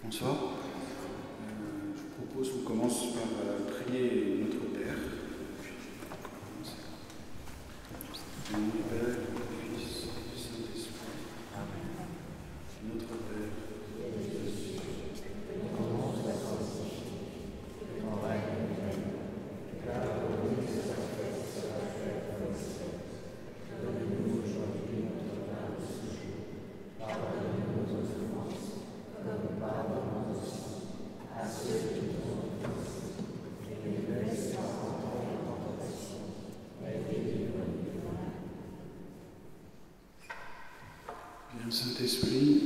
Bonsoir. Je vous propose qu'on commence par prier notre Père. Au nom du Père, du Fils, du Saint-Esprit. Amen. Notre Père. Saint-Esprit,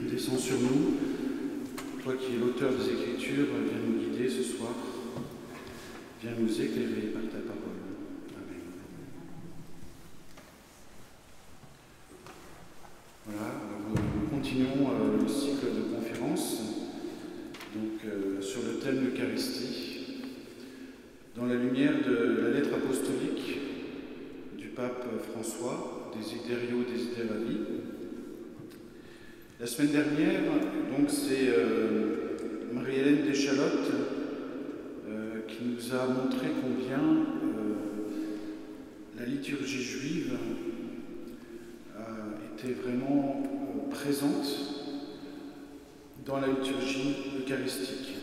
descends sur nous. Toi qui es l'auteur des Écritures, viens nous guider ce soir. Viens nous éclairer par ta parole. Amen. Voilà, alors nous continuons le cycle de conférences sur le thème l'Eucharistie, dans la lumière de la lettre apostolique du pape François, Desiderio Desideravi. La semaine dernière, donc, c'est Marie-Hélène Deschalotte qui nous a montré combien la liturgie juive était vraiment présente dans la liturgie eucharistique.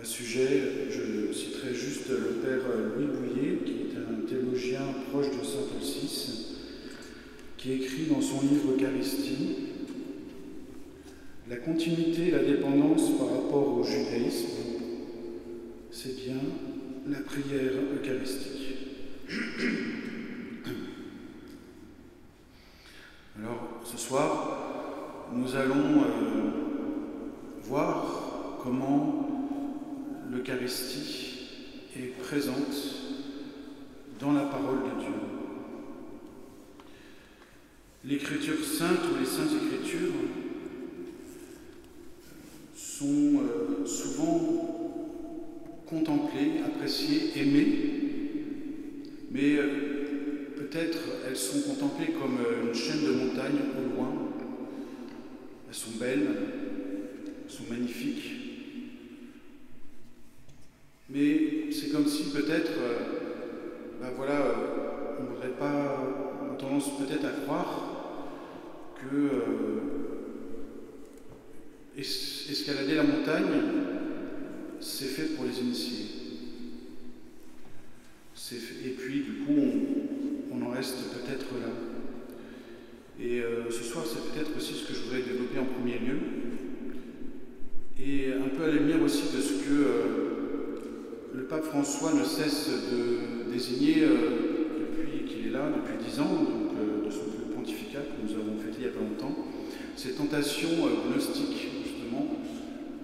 À ce sujet, je citerai juste le père Louis Bouillet, qui est un théologien proche de saint Paul VI, qui écrit dans son livre Eucharistie: la continuité et la dépendance par rapport au judaïsme, c'est bien la prière eucharistique. Alors, ce soir, nous allons voir comment l'Eucharistie est présente dans la parole de Dieu. L'Écriture sainte ou les Saintes Écritures sont souvent contemplées, appréciées, aimées, mais peut-être elles sont contemplées comme une chaîne de montagnes au loin. Elles sont belles, elles sont magnifiques, mais c'est comme si peut-être, on n'aurait pas tendance peut-être à croire que escalader la montagne, c'est fait pour les initiés. Et puis, du coup, on en reste peut-être là. Et ce soir, c'est peut-être aussi ce que je voudrais développer en premier lieu. Et un peu à la lumière aussi de ce que le pape François ne cesse de désigner depuis qu'il est là, depuis 10 ans, donc de son pontificat que nous avons fêté il n'y a pas longtemps, ces tentations gnostiques, justement,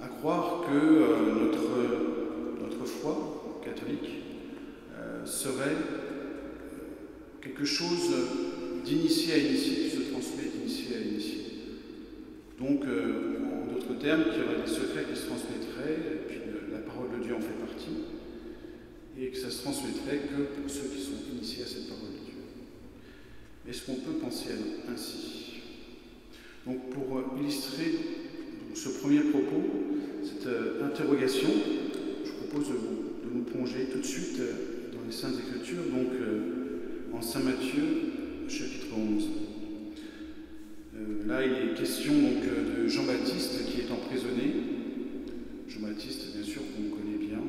à croire que notre foi catholique serait quelque chose d'initié à initié, qui se transmet d'initié à initié. Donc, en d'autres termes, qu'il y aurait des secrets qui se transmettraient, et puis la parole de Dieu en fait partie, et que ça se transmettrait que pour ceux qui sont initiés à cette parole de Dieu. Est-ce qu'on peut penser ainsi? Donc, pour illustrer ce premier propos, cette interrogation, je propose de nous plonger tout de suite dans les Saintes Écritures, donc en Saint Matthieu, chapitre 11. Là, il est question donc, de Jean-Baptiste qui est emprisonné. Jean-Baptiste, bien sûr, qu'on connaît bien,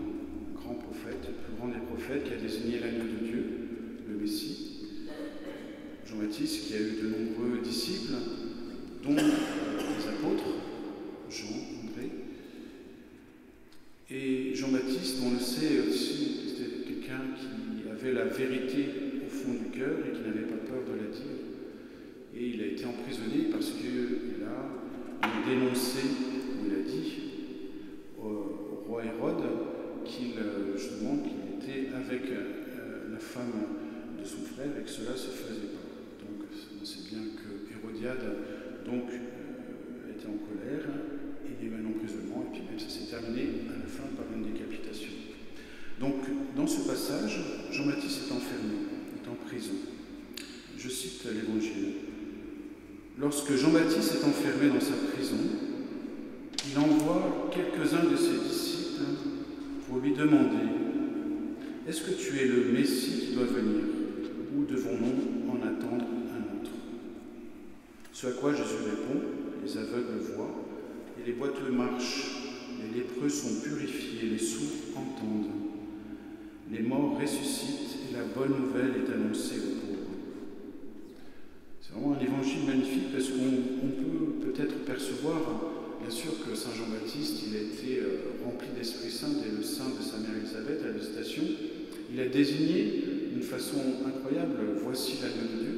grand prophète, le plus grand des prophètes, qui a désigné l'agneau de Dieu, le Messie. Jean-Baptiste qui a eu de nombreux disciples, dont les apôtres, Jean, André. Et Jean-Baptiste, on le sait aussi, c'était quelqu'un qui avait la vérité au fond du cœur et qui n'avait pas peur de la dire. Et il a été emprisonné parce qu'il a dénoncé, il a dit au roi Hérode qu'il était avec la femme de son frère et que cela se faisait pas. Donc on sait bien que Hérodiade a été en colère, et il y a eu un emprisonnement, et puis même ça s'est terminé à la fin par une décapitation. Donc dans ce passage, Jean-Baptiste est enfermé, est en prison. Je cite l'Évangile. Lorsque Jean-Baptiste est enfermé dans sa prison, Ce à quoi Jésus répond, les aveugles voient, et les boiteux marchent, les lépreux sont purifiés, les sourds entendent, les morts ressuscitent, et la bonne nouvelle est annoncée aux pauvres. C'est vraiment un évangile magnifique parce qu'on peut peut-être percevoir, bien sûr, que Saint Jean-Baptiste, il a été rempli d'Esprit Saint dès le sein de sa mère Élisabeth à la visitation. Il a désigné d'une façon incroyable, voici l'agneau de Dieu.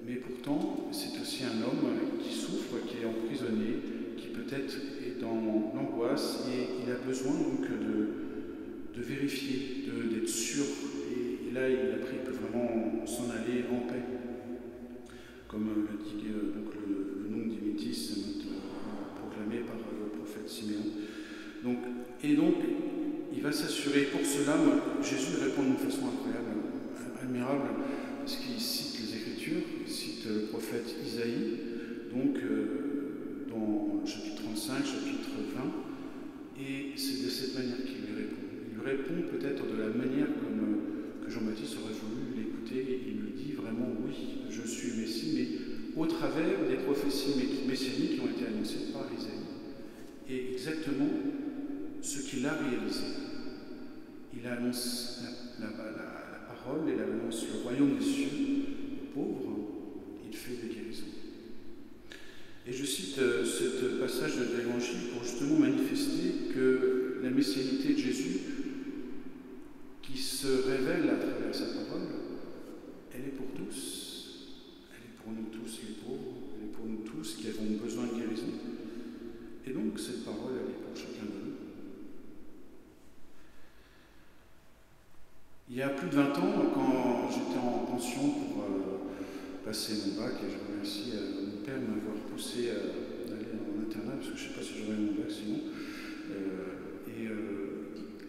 Mais pourtant, c'est aussi un homme qui souffre, qui est emprisonné, qui peut-être est dans l'angoisse et il a besoin donc de vérifier, d'être sûr. Et là, il peut vraiment s'en aller en paix. Comme le dit donc le Nunc Dimittis, proclamé par le prophète Siméon. Donc, il va s'assurer. Pour cela, Jésus répond d'une façon incroyable, admirable, parce qu'il cite les Écritures, il cite le prophète Isaïe, donc dans le chapitre 35, chapitre 20, et c'est de cette manière qu'il lui répond. Il lui répond peut-être de la manière que Jean-Baptiste aurait voulu l'écouter, et il lui dit vraiment oui, je suis Messie, mais au travers des prophéties messianiques qui ont été annoncées par Isaïe. Et exactement ce qu'il a réalisé. Il annonce la parole, il annonce le royaume des cieux aux pauvres, il fait des guérisons. Et je cite ce passage de l'Évangile pour justement manifester que la messianité de Jésus, qui se révèle à travers sa parole, elle est pour tous. Elle est pour nous tous les pauvres, elle est pour nous tous qui avons besoin de guérison. Et donc cette parole, elle est pour chacun de nous. Il y a plus de 20 ans, quand j'étais en pension pour passer mon bac, et je remercie mon père de m'avoir poussé à aller en internat, parce que je ne sais pas si j'aurais mon bac sinon.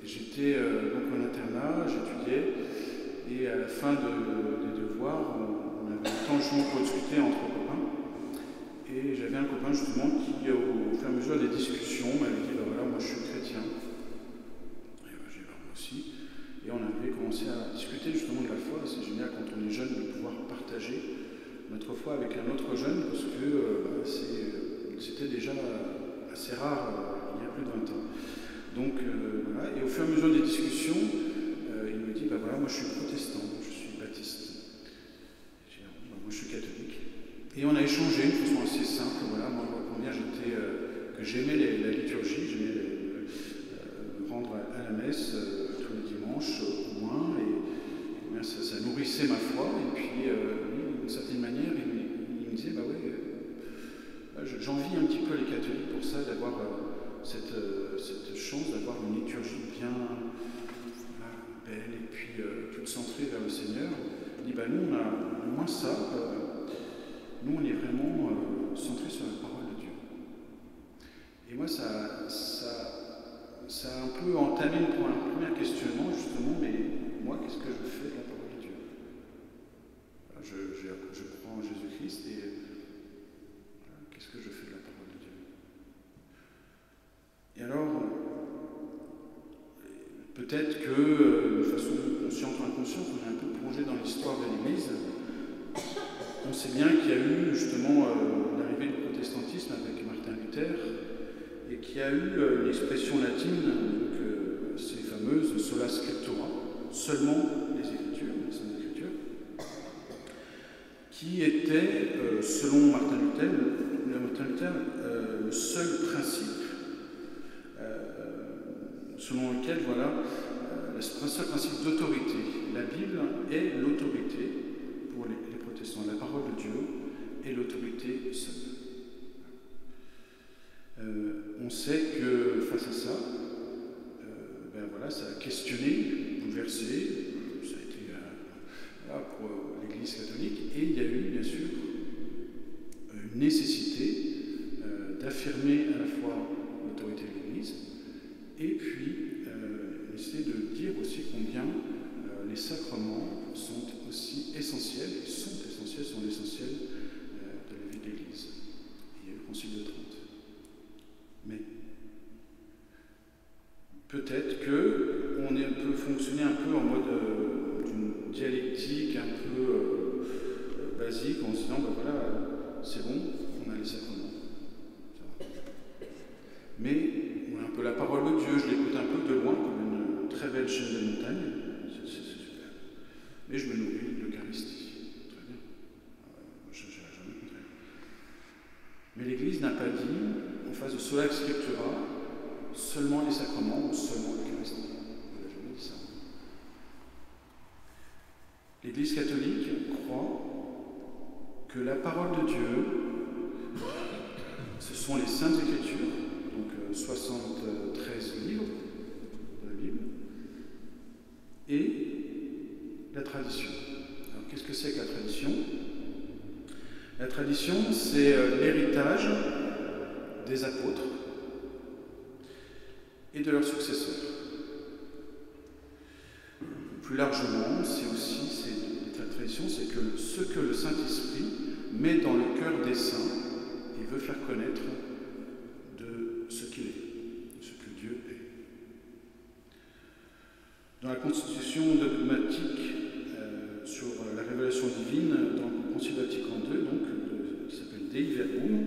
J'étais donc en internat, j'étudiais, et à la fin des devoirs, on avait un temps justement pour discuter entre copains. Et j'avais un copain justement qui, au fur et à mesure des discussions, m'avait dit voilà, moi je suis chrétien. Et j'ai dit moi aussi. Et on avait commencé à discuter justement de la foi. C'est génial quand on est jeune de pouvoir partager notre foi avec un autre jeune, parce que c'était déjà assez rare il y a plus de 20 ans. Donc voilà, et au fur et à mesure des discussions, il me dit voilà, moi je suis protestant, je suis baptiste. J'ai dit moi je suis catholique. Et on a échangé de façon assez simple. Voilà, moi combien que j'aimais la liturgie, j'aimais me rendre à la messe tous les dimanches au moins, et ça nourrissait ma foi. Et puis lui, d'une certaine manière, il me disait j'envie un petit peu les catholiques pour ça, d'avoir cette chance d'avoir une liturgie bien belle et puis toute centrée vers le Seigneur. Il dit nous on a moins ça. Nous, on est vraiment centré sur la parole de Dieu. Et moi, ça a un peu entamé un premier questionnement, justement, mais moi, qu'est-ce que je fais de la parole de Dieu? Je crois en Jésus-Christ, et qu'est-ce que je fais de la parole de Dieu? Et alors, peut-être que, de façon consciente ou inconsciente, on est un peu plongé dans l'histoire de l'Église. On sait bien qu'il y a eu justement l'arrivée du protestantisme avec Martin Luther, et qu'il y a eu l'expression latine, donc ces fameuses sola scriptura, seulement les Écritures, les Saintes Écritures, qui était, selon Martin Luther, le seul principe selon lequel, le seul principe d'autorité. La Bible est l'autorité pour les protestants, la parole de Dieu est l'autorité seule. On sait que face à ça, ça a questionné, bouleversé, ça a été pour l'Église catholique, et il y a eu bien sûr une nécessité d'affirmer à la fois l'autorité de l'Église, et puis une nécessité de dire aussi combien les sacrements sont aussi essentiels, sont l'essentiel de la vie de l'Église. Il y a eu le Concile de Trente. Mais peut-être qu'on peut fonctionner un peu en mode d'une dialectique un peu basique, en se disant, c'est bon, on a les sacrements. Ça va. Mais on a un peu la parole de Dieu, je l'écoute un peu de loin, comme une très belle chaîne de montagne, c'est super. Mais je me nourris de l'Eucharistie, très bien. Je n'irai jamais le contraire. Mais l'Église n'a pas dit, en face de sola scriptura, seulement les sacrements ou seulement l'Eucharistie. Elle n'a jamais dit ça. L'Église catholique croit que la parole de Dieu, ce sont les Saintes Écritures, donc 73 livres de la Bible, et la tradition. Alors qu'est-ce que c'est que la tradition? La tradition, c'est l'héritage des apôtres et de leurs successeurs. Plus largement, la tradition, c'est que ce que le Saint-Esprit met dans le cœur des saints et veut faire connaître de ce qu'il est, de ce que Dieu est. Dans la constitution dogmatique sur la révélation divine dans le Concile Vatican II, qui s'appelle Dei Verbum,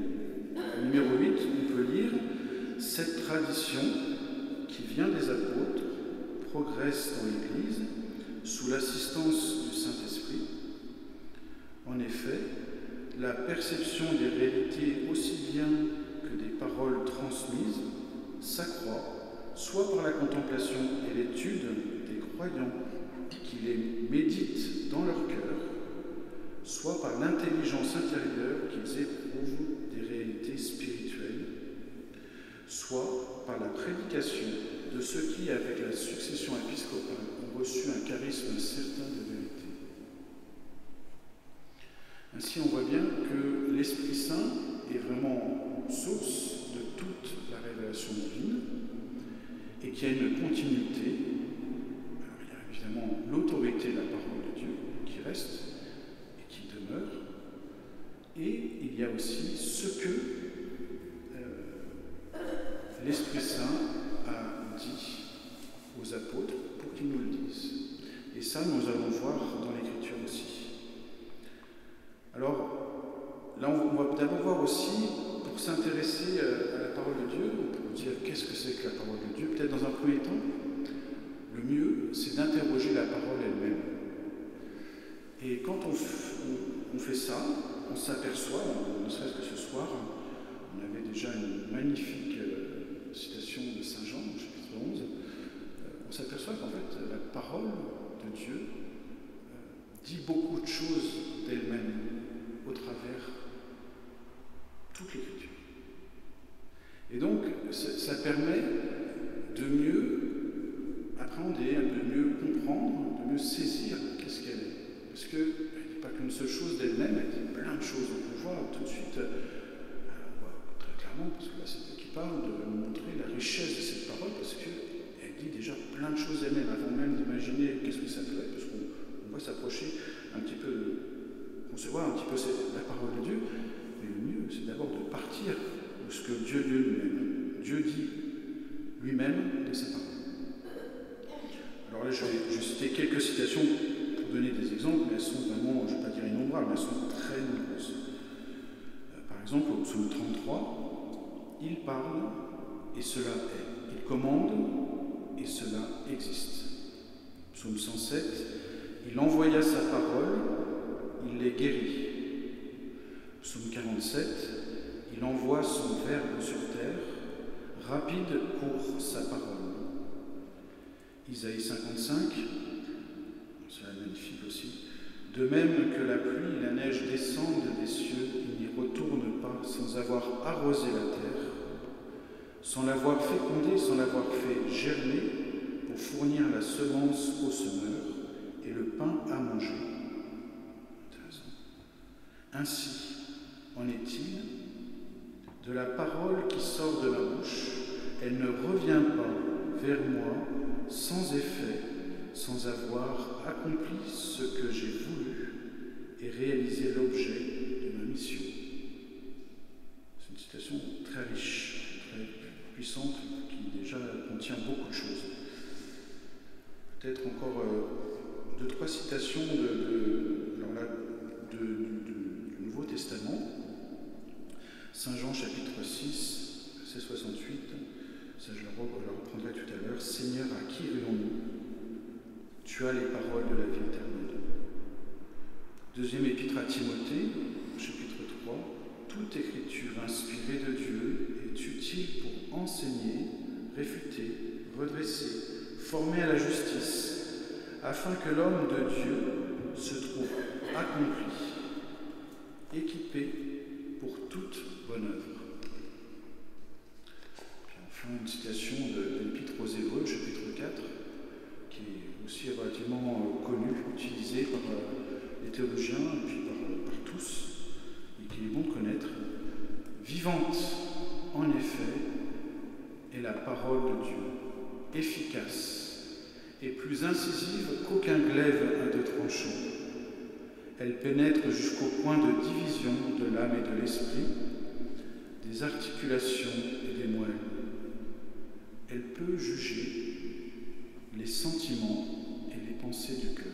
au numéro 8, on peut lire « Cette tradition qui vient des apôtres progresse dans l'Église sous l'assistance du Saint-Esprit. En effet, la perception des réalités aussi bien que des paroles transmises s'accroît soit par la contemplation et l'étude des croyants qui les méditent dans leur cœur, soit par l'intelligence intérieure qu'ils éprouvent des réalités spirituelles, soit par la prédication de ceux qui, avec la succession épiscopale, ont reçu un charisme certain de vérité. Ainsi, on voit bien que l'Esprit Saint est vraiment source de toute la révélation divine et qu'il y a une continuité. Alors, il y a évidemment l'autorité de la parole de Dieu qui reste et qui demeure, et il y a aussi ce que l'Esprit Saint a dit aux apôtres pour qu'ils nous le disent. Et ça, nous allons voir dans l'Écriture aussi. Alors, là, on va d'abord voir aussi, pour s'intéresser à la parole de Dieu, pour dire qu'est-ce que c'est que la parole de Dieu, peut-être dans un premier temps, le mieux, c'est d'interroger la parole elle-même. Et quand on fait ça, on s'aperçoit, ne serait-ce que ce soir, on avait déjà une magnifique citation de Saint Jean, au chapitre 11, on s'aperçoit qu'en fait, la parole de Dieu dit beaucoup de choses d'elle-même au travers toute l'Écriture. Et donc, ça permet de mieux appréhender, de mieux comprendre, de mieux saisir qu'est-ce qu'elle est. Parce qu'elle n'est pas qu'une seule chose d'elle-même, elle dit plein de choses. Donc on voit tout de suite, on voit très clairement, parce que là c'est Dieu qui parle, de montrer la richesse de cette parole, parce qu'elle dit déjà plein de choses d'elle-même, avant même d'imaginer qu'est-ce que ça peut être, parce qu'on va s'approcher un petit peu, concevoir un petit peu la parole de Dieu, mais le mieux c'est d'abord de partir de ce que Dieu dit lui-même. Dieu dit lui-même de sa parole. Alors là je vais citer quelques citations pour donner des exemples, mais elles sont vraiment, je ne vais pas dire innombrables, mais elles sont très nombreuses. Par exemple, au psaume 33, il parle et cela est. Il commande et cela existe. Psaume 107, il envoya sa parole, il les guérit. Psaume 47, il envoie son verbe sur terre, rapide pour sa parole. Isaïe 55, c'est magnifique aussi. De même que la pluie et la neige descendent des cieux, ils n'y retournent pas sans avoir arrosé la terre, sans l'avoir fécondée, sans l'avoir fait germer, pour fournir la semence au semeur et le pain à manger. Intéressant. Ainsi en est-il de la parole qui sort de ma bouche, elle ne revient pas vers moi sans effet, sans avoir accompli ce que j'ai voulu et réalisé l'objet de ma mission. C'est une citation très riche, très puissante, qui déjà contient beaucoup de choses. Peut-être encore 2-3 citations du Nouveau Testament. Saint Jean chapitre 6, verset 68, ça je le reprendrai tout à l'heure. Seigneur, à qui irions-nous? Tu as les paroles de la vie éternelle. Deuxième épître à Timothée, chapitre 3, toute écriture inspirée de Dieu est utile pour enseigner, réfuter, redresser, former à la justice, afin que l'homme de Dieu se trouve accompli, équipé pour toute bonne œuvre. Puis enfin, une citation de l'Épître aux Hébreux, chapitre 4, qui est aussi relativement connue, utilisée par les théologiens et puis par tous, et qu'il est bon de connaître. Vivante, en effet, est la parole de Dieu, efficace et plus incisive qu'aucun glaive à deux tranchants. Elle pénètre jusqu'au point de division de l'âme et de l'esprit, des articulations et des moelles. Elle peut juger les sentiments et les pensées du cœur.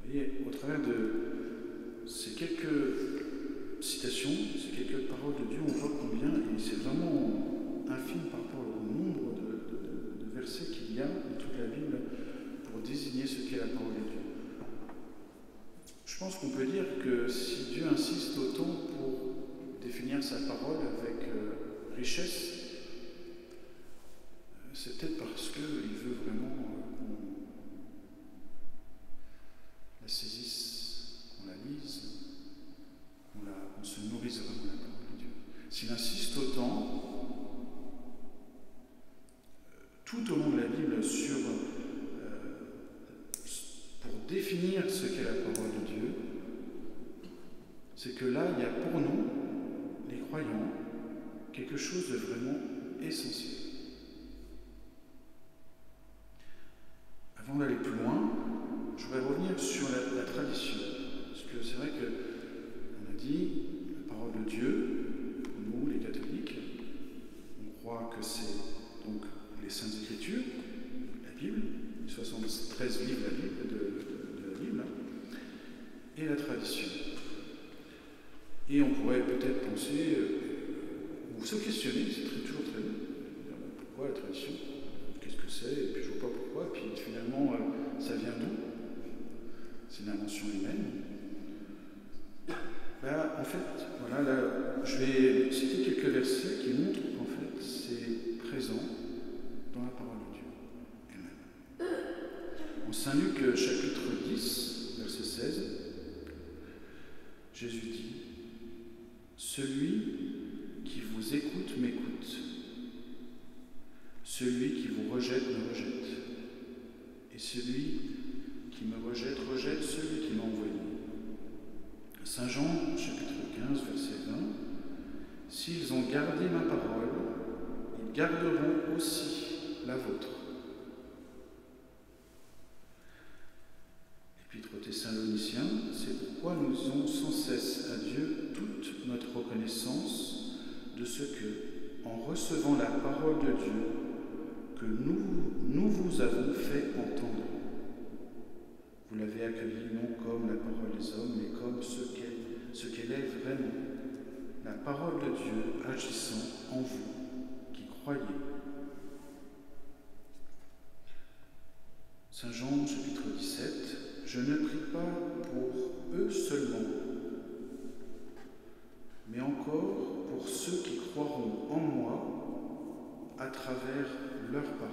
Vous voyez, au travers de ces quelques citations, ces quelques paroles de Dieu, on voit combien, et c'est vraiment infime par rapport au nombre de versets qu'il y a dans toute la Bible pour désigner ce qu'est la parole de Dieu. Je pense qu'on peut dire que si Dieu insiste autant pour définir sa parole avec richesse, c'est peut-être parce qu'il veut vraiment qu'on la saisisse, qu'on la lise, qu'on se nourrisse vraiment de la parole de Dieu. S'il insiste autant, tout au long de la Bible, pour définir ce qu'est la parole de Dieu, c'est que là, il y a pour nous, les croyants, quelque chose de vraiment essentiel. Avant d'aller plus loin, je voudrais revenir sur la tradition. Parce que c'est vrai qu'on a dit, la parole de Dieu, nous, les catholiques, on croit que c'est donc les Saintes Écritures, la Bible, les 73 livres de la Bible, et la tradition. Et on pourrait peut-être penser, ou se questionner, c'est toujours très bien, pourquoi la tradition? Qu'est-ce que c'est? Et puis je ne vois pas pourquoi. Et puis finalement, ça vient d'où? C'est une invention humaine. Là, en fait, voilà, là, je vais citer quelques versets qui montrent qu'en fait, c'est présent dans la parole de Dieu elle-même. En Saint Luc, chapitre 10, verset 16, Jésus dit « Celui qui vous écoute m'écoute. Celui qui vous rejette me rejette. Et celui qui me rejette, rejette celui qui m'a envoyé. » Saint Jean, chapitre 15, verset 20. « S'ils ont gardé ma parole, ils garderont aussi la vôtre. » L'Épître aux Thessaloniciens, c'est pourquoi nous disons sans cesse à Dieu toute notre reconnaissance de ce que, en recevant la parole de Dieu, que nous vous avons fait entendre. Vous l'avez accueillie non comme la parole des hommes, mais comme ce qu'elle est vraiment, la parole de Dieu agissant en vous qui croyez. Saint Jean, chapitre 17, « Je ne prie pas pour eux seulement, mais encore pour ceux qui croiront en moi à travers leur parole. »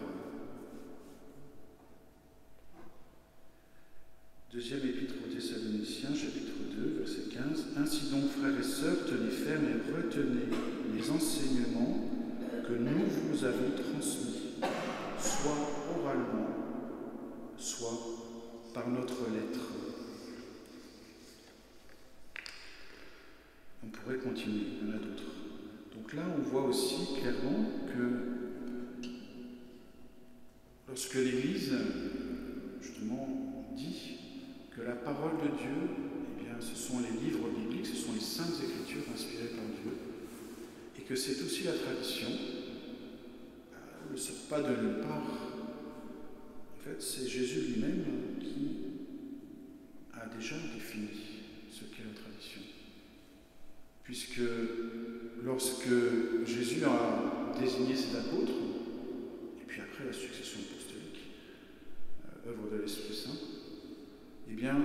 Deuxième épître aux Thessaloniciens, chapitre 2, verset 15. « Ainsi donc, frères et sœurs, tenez ferme et retenez les enseignements que nous vous avons transmis, soit oralement, soit par notre lettre. » On pourrait continuer, il y en a d'autres. Donc là, on voit aussi clairement que lorsque l'Église, justement, dit que la parole de Dieu, eh bien, ce sont les livres bibliques, ce sont les saintes écritures inspirées par Dieu, et que c'est aussi la tradition, ne sort pas de nulle part. En fait, c'est Jésus lui-même qui a déjà défini ce qu'est la tradition. puisque lorsque Jésus a désigné ses apôtres, et puis après la succession apostolique, œuvre de l'Esprit Saint, eh bien,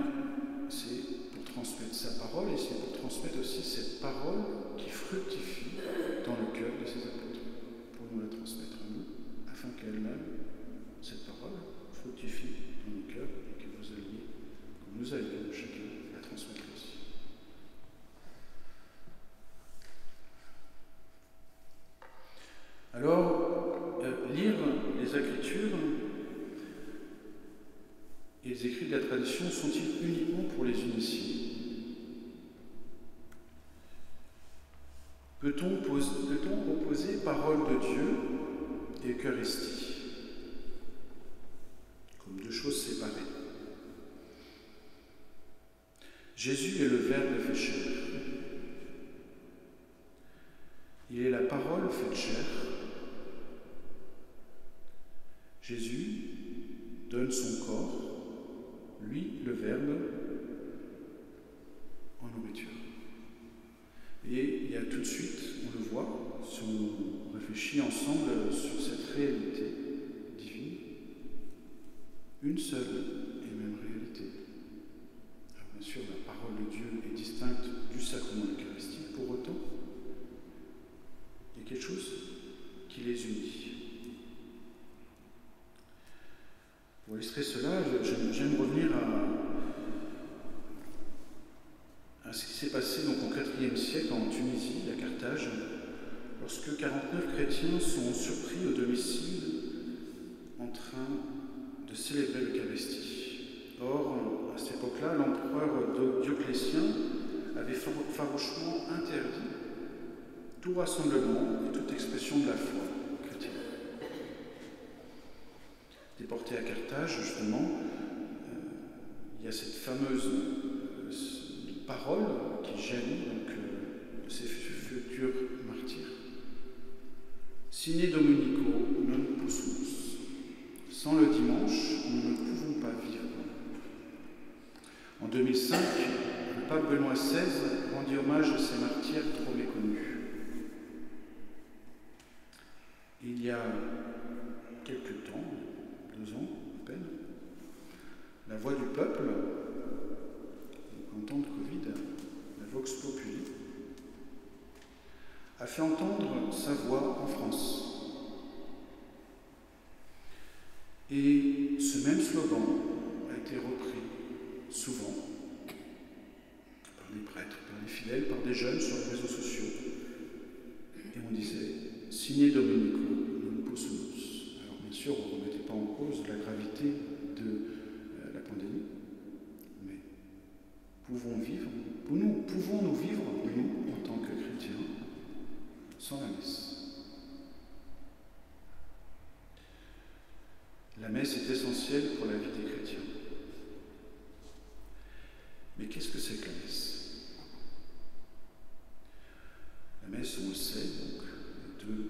c'est pour transmettre sa parole, et c'est pour transmettre aussi cette parole qui fructifie dans le cœur de ses apôtres, pour nous la transmettre à nous, afin qu'elle-même, cette parole, fructifie dans nos cœurs, et que vous alliez, comme nous allions chacun, la transmettre aussi. Alors, lire les Écritures et les écrits de la tradition sont-ils uniquement pour les initiés? Peut-on opposer parole de Dieu et Eucharistie comme deux choses séparées? Jésus est le Verbe fait chair. Il est la parole faite chair. Jésus donne son corps, lui, le Verbe, en nourriture. Et il y a tout de suite, on le voit, si on réfléchit ensemble sur cette réalité divine, une seule et même réalité. Alors bien sûr, la parole de Dieu est distincte du sacrement eucharistique, pour autant, il y a quelque chose qui les unit. Pour illustrer cela, j'aime revenir à ce qui s'est passé donc, au IVe siècle en Tunisie, à Carthage, lorsque 49 chrétiens sont surpris au domicile en train de célébrer l'Eucharistie. Or, à cette époque-là, l'empereur Dioclétien avait farouchement interdit tout rassemblement et toute expression de la foi chrétienne. Déporté à Carthage, justement, il y a cette fameuse parole qui jaillit de ces futurs martyrs. Sine Dominico non possumus. Sans le dimanche, nous ne pouvons pas vivre. En 2005, le pape Benoît XVI rendit hommage à ces martyrs trop méconnus. Il y a quelque temps, 2 ans à peine, la voix du peuple, en temps de Covid, la Vox Populi, a fait entendre sa voix en France. Et ce même slogan a été repris souvent par des prêtres, par des fidèles, par des jeunes sur les réseaux sociaux. Et on disait « Sine Dominico non possumus ». Alors bien sûr, on ne remettait pas en cause la gravité de la pandémie, mais pouvons-nous vivre, nous, en tant que chrétiens, sans la messe? La messe est essentielle pour la vie des chrétiens. Mais qu'est-ce que c'est que la messe? La messe, on le sait, donc, il y a 2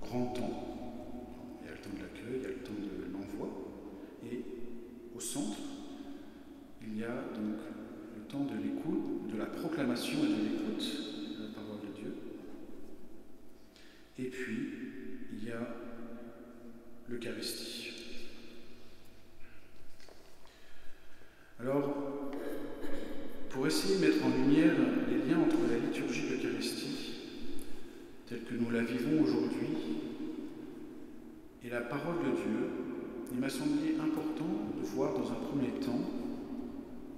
grands temps. Il y a le temps de l'accueil, il y a le temps de l'envoi. Et au centre, il y a donc le temps de l'écoute, de la proclamation et de l'écoute de la parole de Dieu. Et puis, il y a l'Eucharistie. Alors, pour essayer de mettre en lumière les liens entre la liturgie de l'Eucharistie, telle que nous la vivons aujourd'hui, et la parole de Dieu, il m'a semblé important de voir dans un premier temps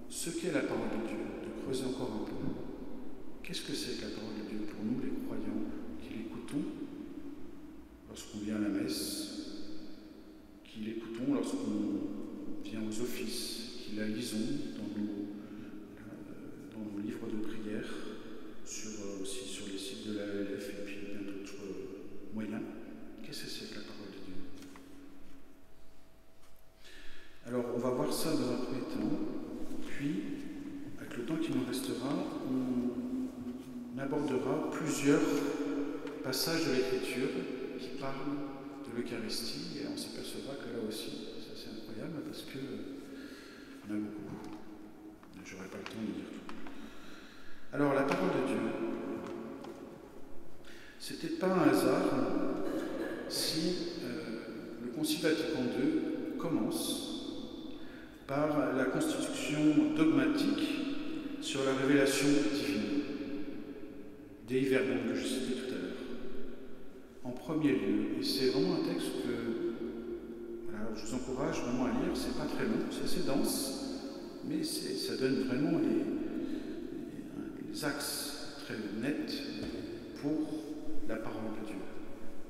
ce qu'est la parole de Dieu, de creuser encore un peu. Qu'est-ce que c'est que la parole de Dieu pour nous, les croyants, qui l'écoutons lorsqu'on vient à la messe, qui l'écoutons lorsqu'on vient aux offices, qui la lisons dans nos livres de prière, aussi sur les sites de l'AELF et puis bien d'autres moyens. Qu'est-ce que c'est que la parole de Dieu? Alors, on va voir ça dans un premier temps, puis, avec le temps qui nous restera, on abordera plusieurs passages de l'Écriture qui parlent de l'Eucharistie, et on s'apercevra que là aussi, c'est assez incroyable, parce que on a beaucoup. Je n'aurai pas le temps de dire tout. Alors, la parole de Dieu, C'était pas un hasard si le Concile Vatican II commence par la constitution dogmatique sur la révélation divine, Dei Verbum que je citais tout à l'heure, en premier lieu. Et c'est vraiment un texte que voilà, je vous encourage vraiment à lire. C'est pas très long, c'est assez dense, mais ça donne vraiment les axes très nets pour la parole de Dieu,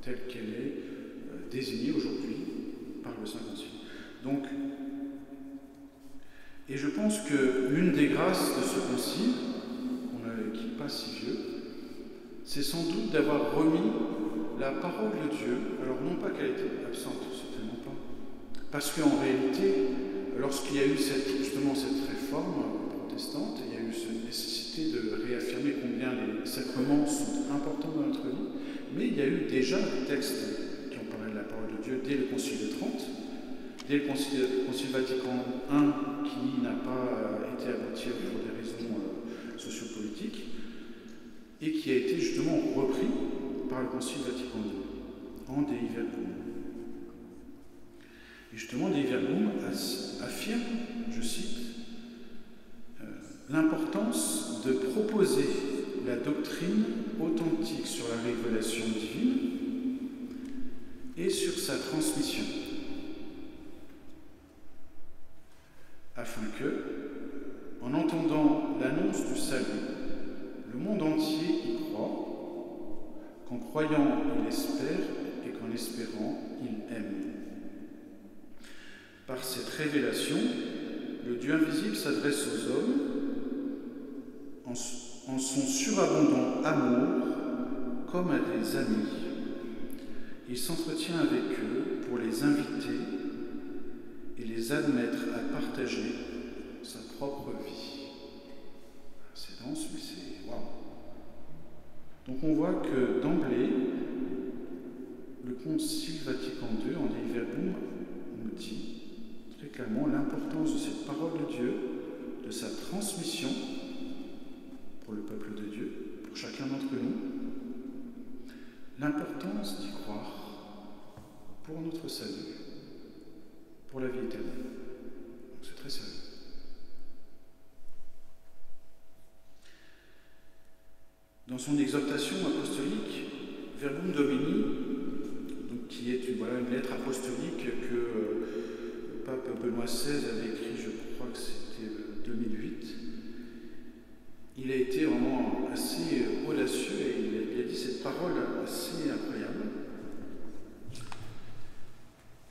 telle qu'elle est désignée aujourd'hui par le Saint Concile. Donc, et je pense que l'une des grâces de ce concile, qui n'est pas si vieux, c'est sans doute d'avoir remis la parole de Dieu, alors non pas qu'elle était absente, certainement pas, parce qu'en réalité, lorsqu'il y a eu justement cette réforme protestante, il y a eu cette nécessité de réaffirmer combien les sacrements sont importants dans notre vie, mais il y a eu déjà des textes qui ont parlé de la parole de Dieu dès le Concile de Trente, dès le Concile Vatican I, qui n'a pas été abouti pour des raisons sociopolitiques, et qui a été justement repris par le Concile Vatican II, en Dei Verbum. Et justement, Dei Verbum affirme, je cite, l'importance de proposer la doctrine authentique sur la révélation divine et sur sa transmission, afin que, en entendant l'annonce du salut, le monde entier y croit, qu'en croyant il espère et qu'en espérant il aime. Par cette révélation, le Dieu invisible s'adresse aux hommes en son surabondant amour comme à des amis. Il s'entretient avec eux pour les inviter et les admettre à partager sa propre vie. C'est dense, mais c'est waouh. Donc on voit que d'emblée, le Concile Vatican II, en Dei Verbum, nous dit très clairement l'importance de cette parole de Dieu, de sa transmission pour le peuple de Dieu, pour chacun d'entre nous, l'importance d'y croire pour notre salut, pour la vie éternelle. Donc c'est très sérieux. Dans son exhortation apostolique, Verbum Domini, donc, qui est une lettre apostolique que le pape Benoît XVI avait écrite, je crois que c'était 2008, il a été vraiment assez audacieux et il a dit cette parole assez incroyable.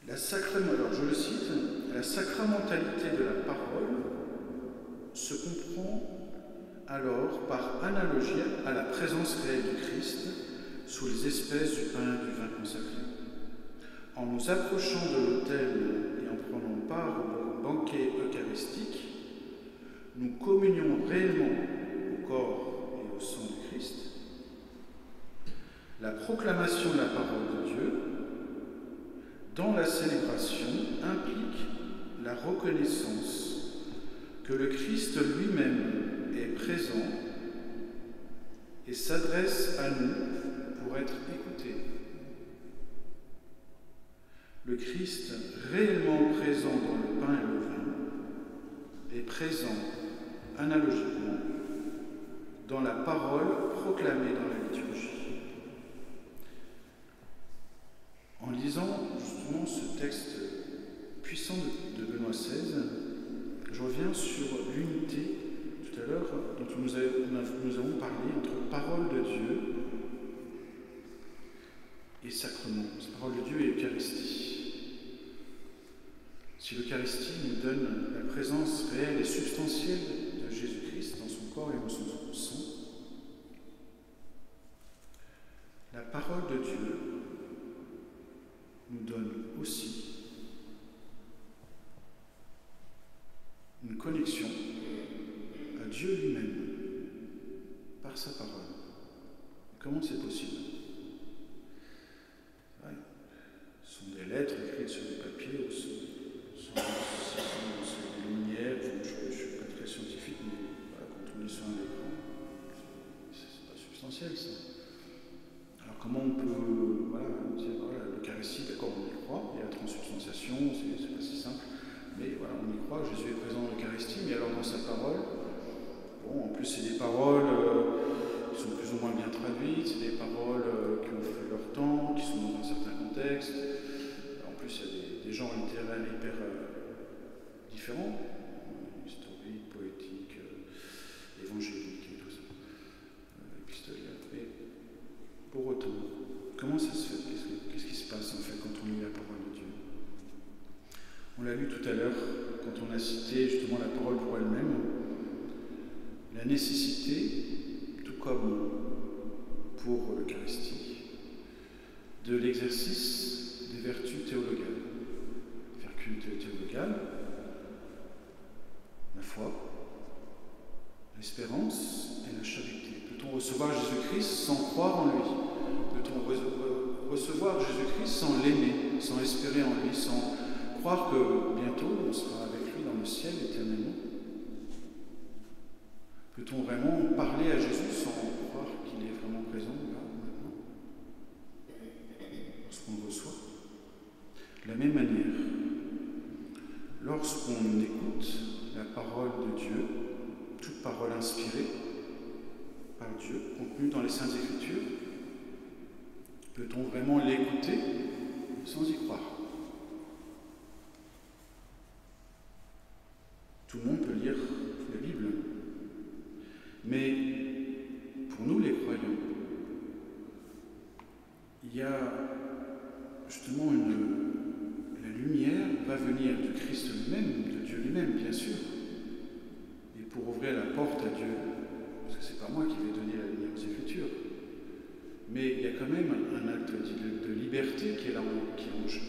Alors je le cite, la sacramentalité de la parole se comprend alors par analogie à la présence réelle du Christ sous les espèces du pain et du vin consacrés. En nous approchant de l'autel et en prenant part au banquet eucharistique, nous communions réellement au corps et au sang du Christ. La proclamation de la parole de Dieu dans la célébration implique la reconnaissance que le Christ lui-même est présent et s'adresse à nous pour être écouté. Le Christ réellement présent dans le pain et le vin est présent analogiquement dans la parole proclamée dans la liturgie. En lisant justement ce texte puissant de Benoît XVI, je reviens sur l'unité tout à l'heure dont nous avons parlé entre parole de Dieu et sacrement, parole de Dieu et Eucharistie. Si l'Eucharistie nous donne la présence réelle et substantielle de Jésus-Christ dans son corps et dans son sang, la parole de Dieu nous donne aussi une connexion à Dieu lui-même par sa parole. Comment c'est possible? Ce sont des lettres écrites sur du papier, ou sur des lumières. Je ne suis pas très scientifique, mais voilà, quand on lit sur un écran, c'est pas substantiel ça. Alors comment on peut dire, voilà, l'Eucharistie, d'accord, on y croit, il y a la transubstantiation, c'est pas si simple, mais voilà, on y croit, Jésus est présent dans l'Eucharistie, mais alors dans sa parole, bon, en plus c'est des paroles qui sont plus ou moins bien traduites, c'est des paroles qui ont fait leur temps, qui sont dans un certain contexte. En plus, il y a des genres littéraires hyper différents, historiques, poétiques, évangéliques et tout ça, épistolaires. Mais pour autant, comment ça se fait? Qu'est-ce qui se passe en fait quand on lit la parole de Dieu? On l'a lu tout à l'heure, quand on a cité justement la parole pour elle-même, la nécessité, tout comme pour l'Eucharistie, de l'exercice des vertus théologales. Les vertus théologales, la foi, l'espérance et la charité. Peut-on recevoir Jésus-Christ sans croire en lui? Peut-on recevoir Jésus-Christ sans l'aimer, sans espérer en lui, sans croire que bientôt on sera avec lui dans le ciel éternellement? Peut-on vraiment parler à Jésus sans croire qu'il est vraiment présent là, maintenant, lorsqu'on le reçoit? De la même manière, lorsqu'on écoute la parole de Dieu, toute parole inspirée par Dieu, contenue dans les Saintes Écritures, peut-on vraiment l'écouter sans y croire? Tout le monde peut lire la Bible, mais pour nous les croyants, il y a justement la lumière va venir du Christ lui-même, de Dieu lui-même, bien sûr, et pour ouvrir la porte à Dieu, parce que c'est pas moi qui vais donner la lumière aux Écritures, mais il y a quand même un acte de liberté qui est là, qui est en jeu,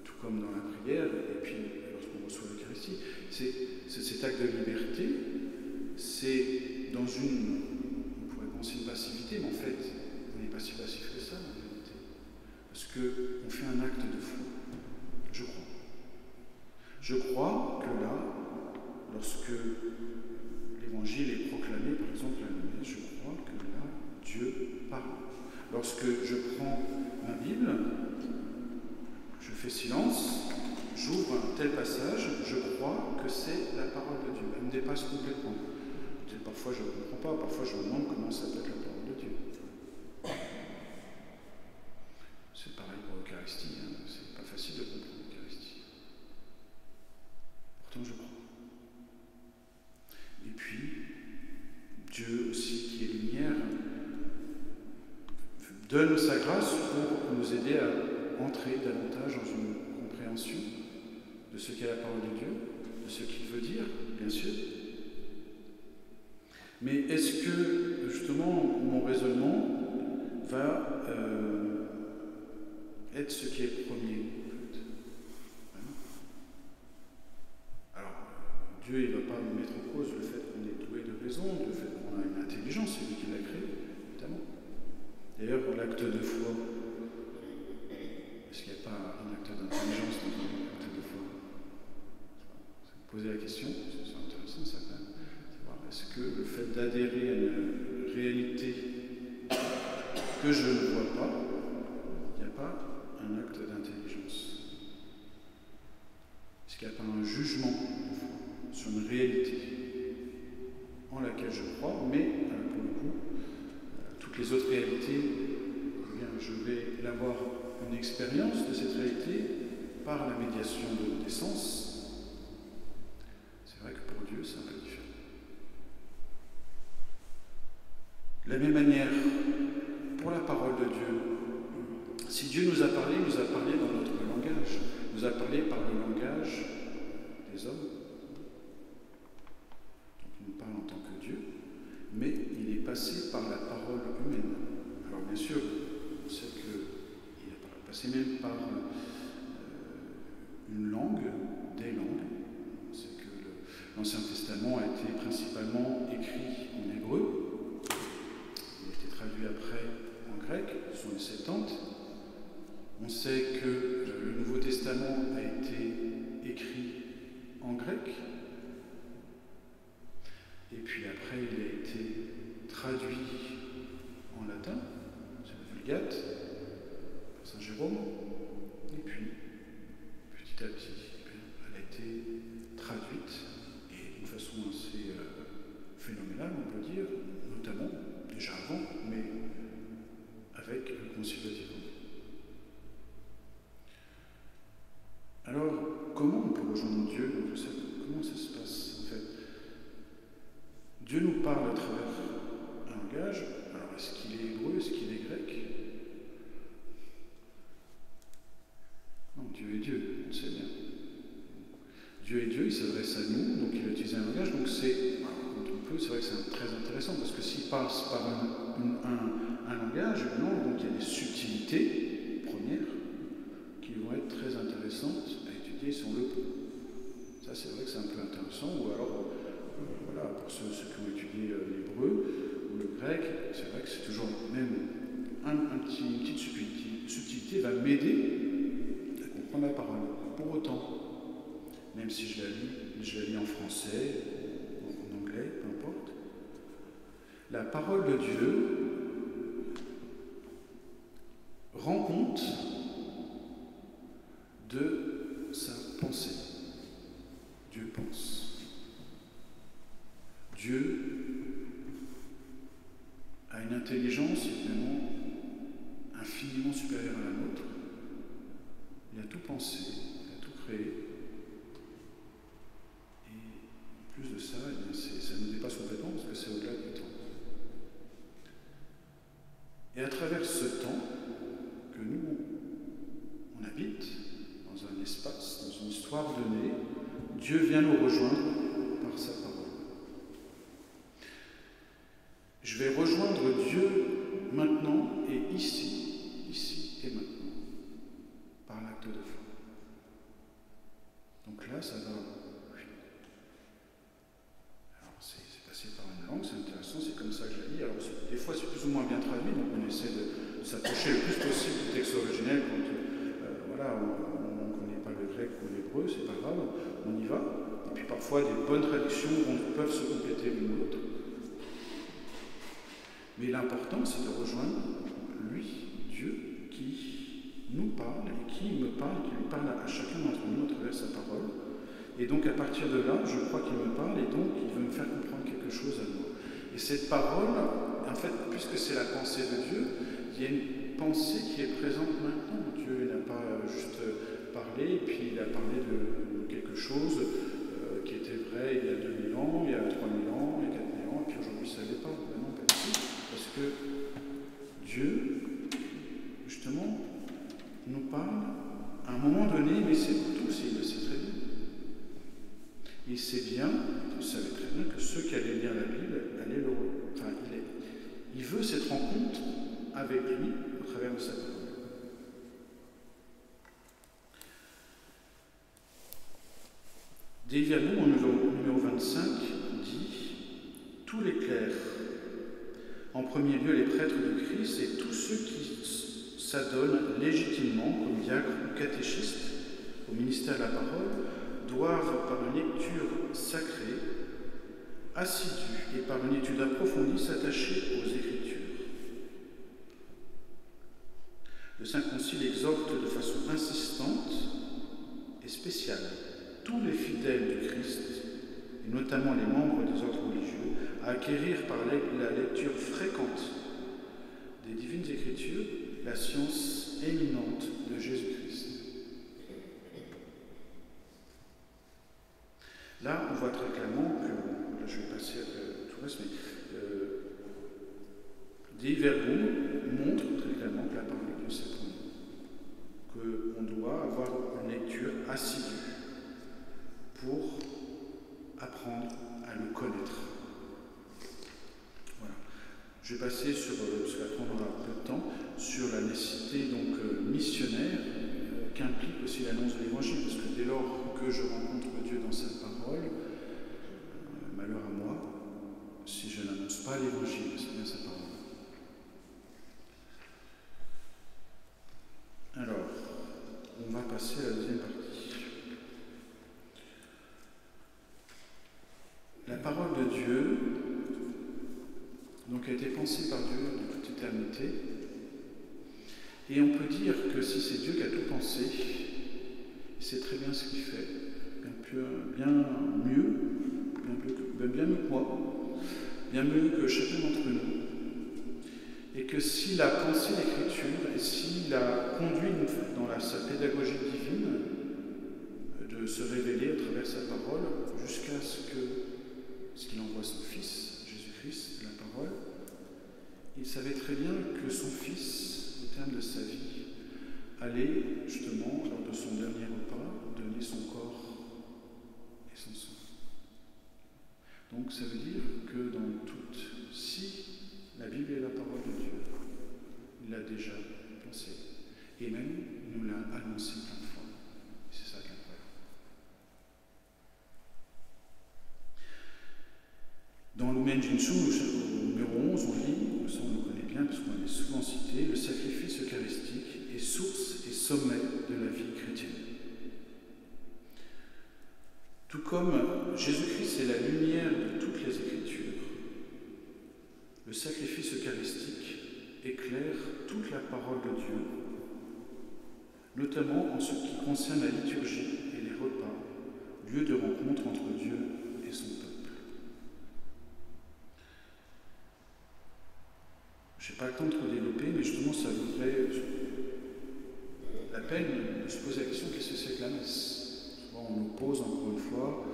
tout comme dans la prière, et puis lorsqu'on reçoit l'Eucharistie, c'est cet acte de liberté, c'est dans on pourrait penser une passivité, mais en fait, on n'est pas si passif que ça, en réalité. Parce qu'on fait un acte de foi. Je crois. Je crois que là, lorsque l'Évangile est proclamé, par exemple à la messe, je crois que là, Dieu parle. Lorsque je prends ma Bible, je fais silence, j'ouvre un tel passage, je crois que c'est la parole de Dieu. Elle me dépasse complètement. Peut-être parfois je ne comprends pas, parfois je me demande comment ça peut être la parole de Dieu. C'est pareil pour l'Eucharistie, hein. C'est pas facile de comprendre l'Eucharistie. Pourtant je crois. Et puis, Dieu aussi qui est lumière, donne sa grâce pour nous aider à entrer davantage dans une compréhension de ce qu'est la parole de Dieu, de ce qu'il veut dire, bien sûr. Mais est-ce que, justement, mon raisonnement va être ce qui est premier, en fait? Alors, Dieu, il ne va pas nous mettre en cause le fait qu'on est doué de raison, le fait qu'on a une intelligence, c'est lui qui l'a créé, évidemment. D'ailleurs, l'acte de foi, est-ce qu'il n'y a pas un acte d'intelligence dans un acte de foi? Poser la question, c'est intéressant ça quand même. Est-ce que le fait d'adhérer à une réalité que je ne vois pas, il n'y a pas un acte d'intelligence? Est-ce qu'il n'y a pas un jugement sur une réalité en laquelle je crois, mais pour le coup, toutes les autres réalités, eh bien, je vais avoir une expérience de cette réalité par la médiation des sens. C'est vrai que pour Dieu, c'est un peu différent. De la même manière, pour la parole de Dieu, si Dieu nous a parlé dans notre langage, nous a parlé par le langage des hommes. Donc il nous parle en tant que Dieu, mais il est passé par la parole humaine. Alors bien sûr, on sait qu'il est passé même par une langue, des langues. On sait que l'Ancien Testament a été principalement écrit en hébreu. Traduit après en grec, ce sont les Septante. On sait que le Nouveau Testament a été écrit en grec, et puis après il a été traduit en latin. C'est Vulgate, par Saint Jérôme, et puis, petit à petit, elle a été traduite, et d'une façon assez phénoménale, on peut dire, notamment, déjà avant, mais avec le Concile Vatican. Alors, comment on peut rejoindre Dieu dans tout ça? Comment ça se passe, en fait? Dieu nous parle à travers un langage. Alors, est-ce qu'il est hébreu? Est-ce qu'il est grec? Non, Dieu est Dieu, on le sait bien. Dieu est Dieu, il s'adresse à nous, donc il a utilisé un langage, donc c'est, quand on peut, c'est vrai que c'est très intéressant, parce que s'il passe par un langage, une langue, donc il y a des subtilités premières qui vont être très intéressantes à étudier si on le peut. Ça, c'est vrai que c'est un peu intéressant, ou alors, voilà, pour ceux qui ont étudié l'hébreu ou le grec, c'est vrai que c'est toujours même une petite subtilité va m'aider à comprendre la parole. Pour autant, même si je la lis en français, en anglais, peu importe, la parole de Dieu rend compte de sa pensée. Dieu pense. Dieu a une intelligence évidemment infiniment supérieure à la nôtre. Il a tout pensé, il a tout créé. Et en plus de ça, ça nous dépasse complètement parce que c'est au-delà du temps. Et à travers ce temps que nous, on habite dans un espace, dans une histoire donnée, Dieu vient nous rejoindre par sa parole. Je vais rejoindre Dieu maintenant et ici et maintenant, par l'acte de foi. Donc là, ça va. Alors, c'est passé par une langue, c'est intéressant, c'est comme ça que je la lis. Alors, des fois, c'est plus ou moins bien traduit, donc on essaie de s'approcher le plus possible du texte originel quand voilà, on ne connaît pas le grec ou l'hébreu, c'est pas grave, on y va. Et puis parfois, des bonnes traductions peuvent se compléter l'une ou l'autre. Mais l'important, c'est de rejoindre lui, Dieu, qui nous parle et qui me parle, qui lui parle à chacun d'entre nous à travers sa parole. Et donc, à partir de là, je crois qu'il me parle et donc il veut me faire comprendre quelque chose à moi. Et cette parole, en fait, puisque c'est la pensée de Dieu, il y a une pensée qui est présente maintenant. Dieu n'a pas juste parlé, puis il a parlé de quelque chose qui était vrai il y a 2000 ans, il y a 3000 ans, il y a 4000 ans, et puis aujourd'hui ça ne l'est pas. Non, pas du tout. Parce que Dieu, justement, nous parle à un moment donné, mais c'est pour tous, et il le sait très bien. Il sait bien, vous savez très bien, que ceux qui allaient lire la Bible, il veut cette rencontre avec lui au travers de sa parole. Dave Vialon, en numéro 25, dit « Tous les clercs, en premier lieu les prêtres de Christ et tous ceux qui s'adonnent légitimement comme diacres ou catéchistes au ministère de la parole, doivent, par une lecture sacrée, assidue et par une étude approfondie, s'attacher aux Écritures. Le Saint Concile exhorte de façon insistante et spéciale tous les fidèles du Christ, et notamment les membres des ordres religieux, à acquérir par la lecture fréquente des divines Écritures la science éminente de Jésus-Christ. Là, on voit très clairement que, là je vais passer à tout le reste, mais Dei Verbum montre très clairement que la parole de Dieu c'est pour nous, qu'on doit avoir une lecture assidue pour apprendre à le connaître. Voilà. Je vais passer sur, parce qu'après on aura un peu de temps, sur la nécessité donc missionnaire qu'implique aussi l'annonce de l'Évangile, parce que dès lors que je rencontre Dieu dans sa parole, malheur à moi, si je n'annonce pas l'Évangile, c'est bien sa parole. Alors, on va passer à la deuxième partie. La parole de Dieu donc, a été pensée par Dieu de toute éternité Et on peut dire que si c'est Dieu qui a tout pensé, il sait très bien ce qu'il fait, bien mieux que moi, bien mieux que chacun d'entre nous. Et que s'il a pensé l'Écriture et s'il a conduit dans sa pédagogie divine de se révéler à travers sa parole jusqu'à ce qu'il envoie son Fils, Jésus-Christ, la parole, il savait très bien que son Fils, au terme de sa vie, allait justement, lors de son dernier repas, donner son corps et son sang. Donc ça veut dire que dans toute, si la Bible est la parole de Dieu, il l'a déjà pensé. Et même, il nous l'a annoncé plein de fois. C'est ça qui est incroyable. Dans Lumen Gentium, au numéro 11, on lit, ça on le connaît bien parce qu'on est souvent cité, le sacrifice eucharistique est source et sommet de la vie chrétienne. Tout comme Jésus-Christ est la lumière de toutes les Écritures, le sacrifice eucharistique éclaire toute la parole de Dieu, notamment en ce qui concerne la liturgie et les repas, lieu de rencontre entre Dieu et son peuple. Je n'ai pas le temps de trop développer, mais justement ça vaudrait la peine de se poser la question, qu'est-ce que c'est que la messe? Souvent on nous pose encore une fois,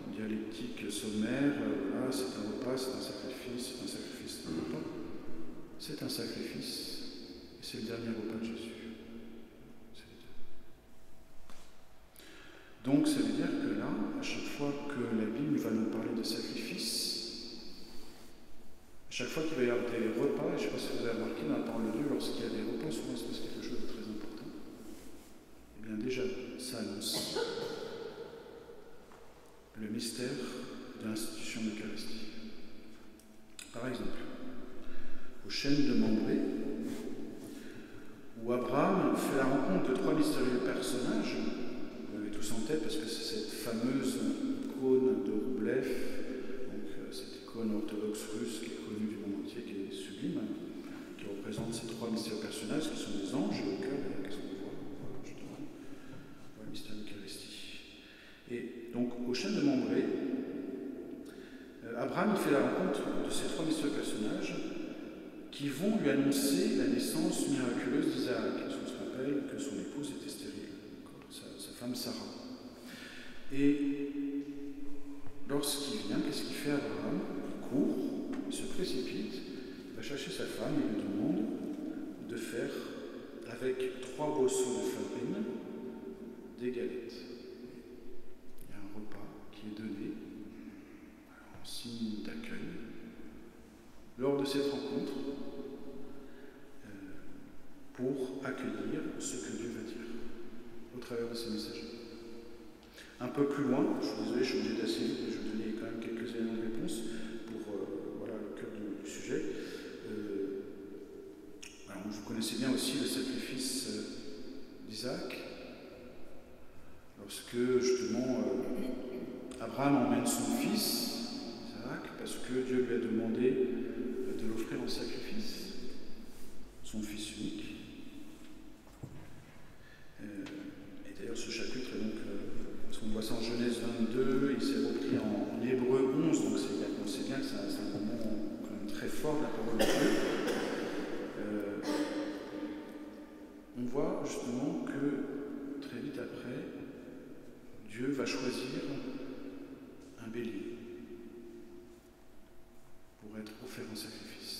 en dialectique sommaire, voilà, c'est un repas, c'est un sacrifice, c'est un sacrifice, c'est un repas. C'est un sacrifice, et c'est le dernier repas de Jésus. Donc ça veut dire que là, à chaque fois que la Bible va nous parler de sacrifice, à chaque fois qu'il va y avoir des repas, et je ne sais pas si vous avez remarqué dans la parole de Dieu, lorsqu'il y a des repas, souvent c'est parce qu'il y a quelque chose de très important. Eh bien déjà, ça annonce le mystère de l'institution de l'Eucharistie. Par exemple, au chêne de Mambré, où Abraham fait la rencontre de trois mystérieux personnages, vous l'avez tous en tête parce que c'est cette fameuse icône de Roublev, donc cette icône orthodoxe russe qui est connue du monde entier, qui est sublime, qui représente ces trois mystérieux personnages qui sont des anges, et au cœur, qu'est-ce qu'on voit? Voilà, justement, le mystère de l'Eucharistie. Et donc, au chêne de Mambré, Abraham fait la rencontre de ces trois mystérieux personnages qui vont lui annoncer la naissance miraculeuse d'Isaac. On se rappelle que son épouse était stérile, sa femme Sarah. Et lorsqu'il vient, qu'est-ce qu'il fait Abraham? Il court, il se précipite, il va chercher sa femme et lui demande de faire, avec 3 bosseaux de farine, des galettes. Il y a un repas qui est donné en signe d'accueil. Lors de cette rencontre, pour accueillir ce que Dieu va dire au travers de ces messagers. Un peu plus loin, je suis désolé, je suis obligé d'assez vite, mais je vais donner quand même quelques éléments de réponse pour voilà, le cœur du sujet. Alors, vous connaissez bien aussi le sacrifice d'Isaac, lorsque justement Abraham emmène son fils, Isaac, parce que Dieu lui a demandé de l'offrir en sacrifice, son fils unique. Et d'ailleurs, ce chapitre, donc, parce qu'on voit ça en Genèse 22, il s'est repris en Hébreu 11, donc on sait bien que c'est un moment quand même très fort de la parole de Dieu. On voit justement que très vite après, Dieu va choisir un bélier pour être offert en sacrifice.